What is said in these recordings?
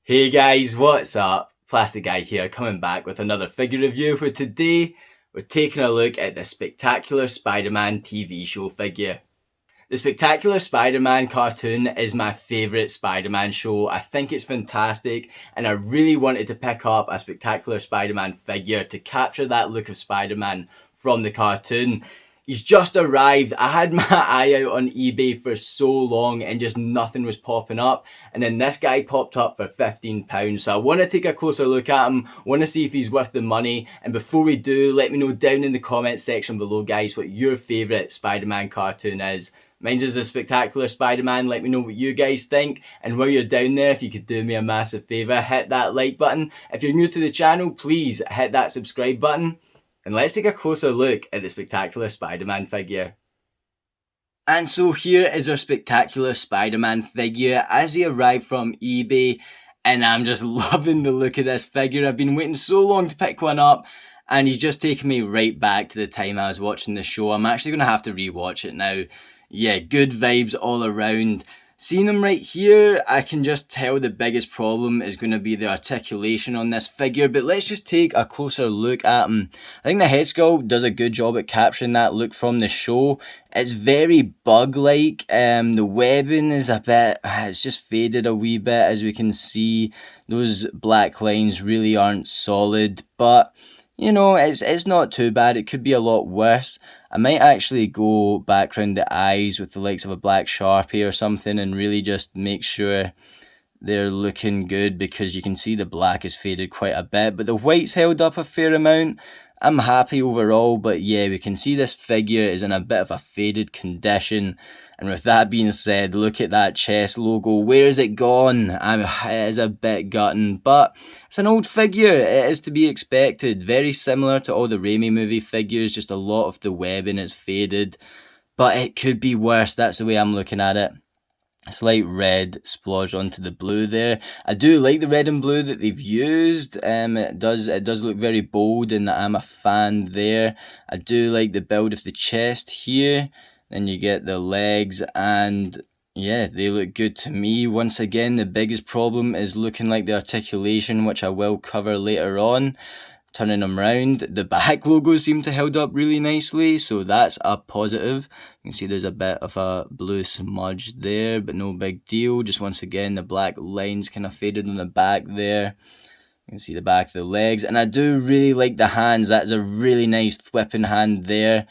Hey guys, what's up? Plastic Guy here, coming back with another figure review. For today, we're taking a look at the Spectacular Spider-Man TV show figure. The Spectacular Spider-Man cartoon is my favourite Spider-Man show. I think it's fantastic, and I really wanted to pick up a Spectacular Spider-Man figure to capture that look of Spider-Man from the cartoon. He's just arrived. I had my eye out on eBay for so long and just nothing was popping up. And then this guy popped up for £15. So I want to take a closer look at him. Want to see if he's worth the money. And before we do, let me know down in the comment section below, guys, what your favourite Spider-Man cartoon is. Mine's is the Spectacular Spider-Man. Let me know what you guys think. And while you're down there, if you could do me a massive favour, hit that like button. If you're new to the channel, please hit that subscribe button. And let's take a closer look at the Spectacular Spider-Man figure. And so here is our Spectacular Spider-Man figure as he arrived from eBay. And I'm just loving the look of this figure. I've been waiting so long to pick one up. And he's just taken me right back to the time I was watching the show. I'm actually going to have to rewatch it now. Yeah, good vibes all around. Seeing him right here, I can just tell the biggest problem is going to be the articulation on this figure, but let's just take a closer look at him. I think the head sculpt does a good job at capturing that look from the show. It's very bug-like. The webbing is a bit, it's just faded a wee bit, as we can see. Those black lines really aren't solid, but you know, it's not too bad. It could be a lot worse. I might actually go back round the eyes with the likes of a black Sharpie or something and really just make sure they're looking good, because you can see the black is faded quite a bit, but the white's held up a fair amount. I'm happy overall, but yeah, we can see this figure is in a bit of a faded condition. And with that being said, look at that chest logo. Where is it gone? It is a bit gutting, but it's an old figure. It is to be expected. Very similar to all the Raimi movie figures, just a lot of the webbing is faded. But it could be worse. That's the way I'm looking at it. A slight red splodge onto the blue there. I do like the red and blue that they've used. It does look very bold, and I'm a fan there. I do like the build of the chest here. Then you get the legs, and yeah, they look good to me. Once again, the biggest problem is looking like the articulation, which I will cover later on. Turning them round, the back logos seem to hold up really nicely, so that's a positive. You can see there's a bit of a blue smudge there, but no big deal. Just once again, the black lines kind of faded on the back there. You can see the back of the legs, and I do really like the hands. That's a really nice whipping hand there.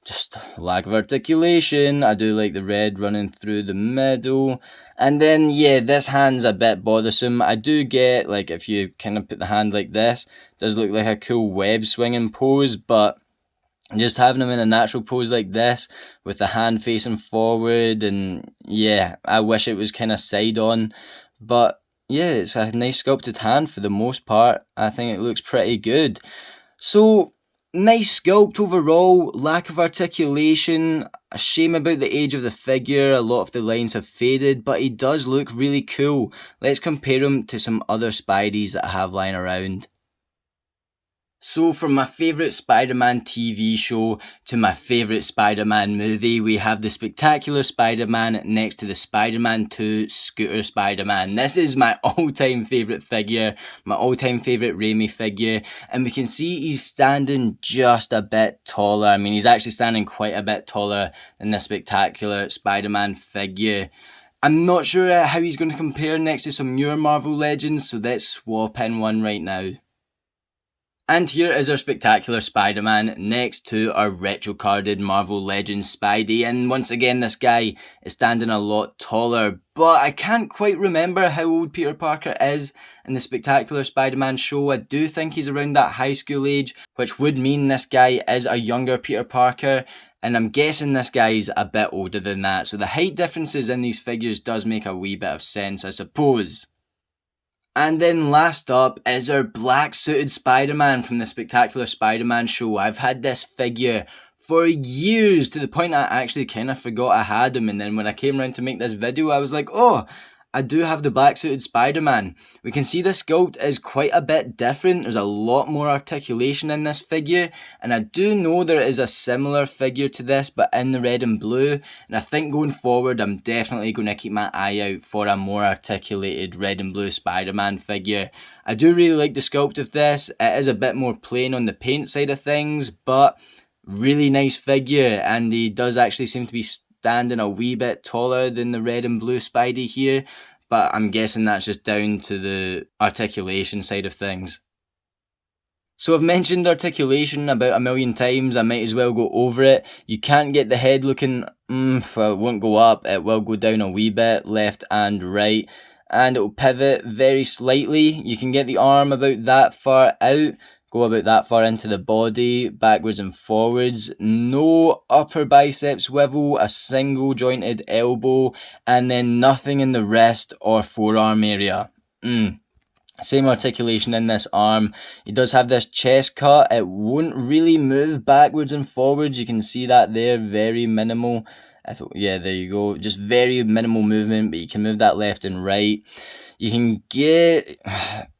Just lack of articulation. I do like the red running through the middle. And then, yeah, this hand's a bit bothersome. I do get, like, if you kind of put the hand like this, it does look like a cool web swinging pose, but just having him in a natural pose like this, with the hand facing forward, and yeah, I wish it was kind of side on, but yeah, it's a nice sculpted hand for the most part. I think it looks pretty good. So, nice sculpt overall, lack of articulation, a shame about the age of the figure. A lot of the lines have faded, but he does look really cool. Let's compare him to some other Spideys that I have lying around. So from my favourite Spider-Man TV show to my favourite Spider-Man movie, we have the Spectacular Spider-Man next to the Spider-Man 2 Scooter Spider-Man. This is my all-time favourite figure, my all-time favourite Raimi figure, and we can see he's standing just a bit taller. I mean, he's actually standing quite a bit taller than the Spectacular Spider-Man figure. I'm not sure how he's going to compare next to some newer Marvel Legends, so let's swap in one right now. And here is our Spectacular Spider-Man next to our retro-carded Marvel Legends Spidey, and once again this guy is standing a lot taller, but I can't quite remember how old Peter Parker is in the Spectacular Spider-Man show. I do think he's around that high school age, which would mean this guy is a younger Peter Parker, and I'm guessing this guy's a bit older than that, so the height differences in these figures does make a wee bit of sense, I suppose. And then last up is our black suited Spider-Man from the Spectacular Spider-Man show. I've had this figure for years, to the point I actually kind of forgot I had him, and then when I came around to make this video I was like, oh, I do have the black suited Spider-Man. We can see the sculpt is quite a bit different. There's a lot more articulation in this figure, and I do know there is a similar figure to this but in the red and blue, and I think going forward I'm definitely going to keep my eye out for a more articulated red and blue Spider-Man figure. I do really like the sculpt of this. It is a bit more plain on the paint side of things, but really nice figure, and he does actually seem to be standing a wee bit taller than the red and blue Spidey here, but I'm guessing that's just down to the articulation side of things. So I've mentioned articulation about a million times, I might as well go over it. You can't get the head looking, it won't go up, it will go down a wee bit, left and right, and it will pivot very slightly. You can get the arm about that far out, go about that far into the body, backwards and forwards. No upper bicep swivel, a single jointed elbow, and then nothing in the wrist or forearm area. Same articulation in this arm. He does have this chest cut. It won't really move backwards and forwards. You can see that there, very minimal. Yeah, there you go. Just very minimal movement, but you can move that left and right. You can get...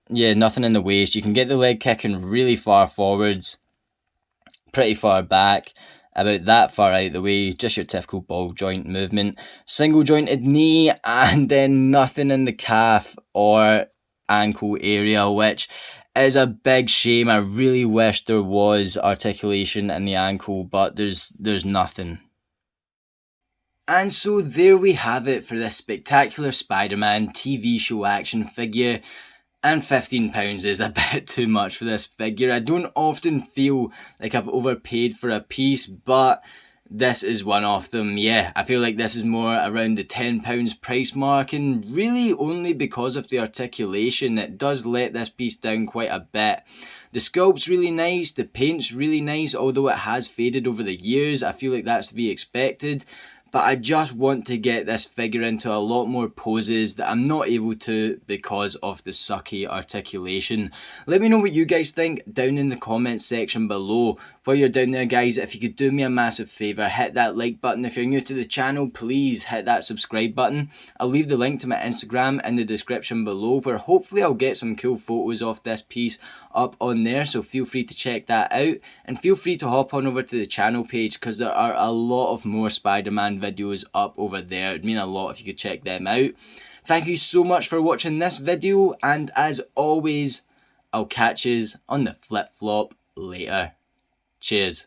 yeah, nothing in the waist. You can get the leg kicking really far forwards, pretty far back, about that far out the way, just your typical ball joint movement. Single jointed knee, and then nothing in the calf or ankle area, which is a big shame. I really wish there was articulation in the ankle, but there's nothing. And so there we have it for this spectacular Spider-Man TV show action figure. And £15 is a bit too much for this figure. I don't often feel like I've overpaid for a piece, but this is one of them. Yeah, I feel like this is more around the £10 price mark, and really only because of the articulation. It does let this piece down quite a bit. The sculpt's really nice, the paint's really nice, although it has faded over the years. I feel like that's to be expected. But I just want to get this figure into a lot more poses that I'm not able to because of the sucky articulation. Let me know what you guys think down in the comments section below. While you're down there, guys, if you could do me a massive favour, hit that like button. If you're new to the channel, please hit that subscribe button. I'll leave the link to my Instagram in the description below, where hopefully I'll get some cool photos of this piece up on there, so feel free to check that out, and feel free to hop on over to the channel page because there are a lot of more Spider-Man videos up over there. It'd mean a lot if you could check them out. Thank you so much for watching this video, and as always, I'll catch yous on the flip-flop later. Cheers.